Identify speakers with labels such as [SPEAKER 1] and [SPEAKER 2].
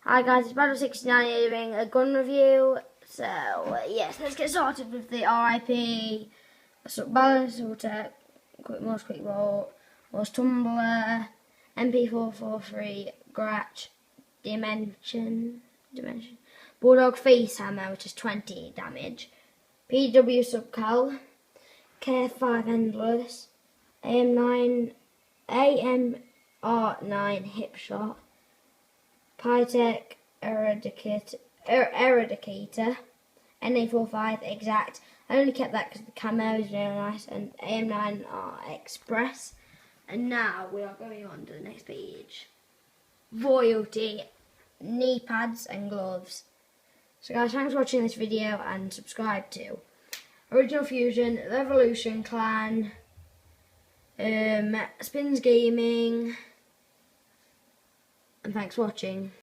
[SPEAKER 1] Hi guys, it's Battle69 here doing a gun review. So, yes, let's get started with the RIP, Assault Balance, Tech, Most Quick Bolt, Most Tumbler, MP443, Gratch, Dimension, Bulldog Face Hammer, which is 20 damage, PW Subcal, KF5 Endless, AMR9 Hip Shot, Pytech Eradicator, NA45 Exact. I only kept that because the camo is really nice, and AM9R Express. And now we are going on to the next page. Royalty, knee pads and gloves. So guys, thanks for watching this video and subscribe to Original Fusion, Revolution Clan, Spins Gaming, and thanks for watching.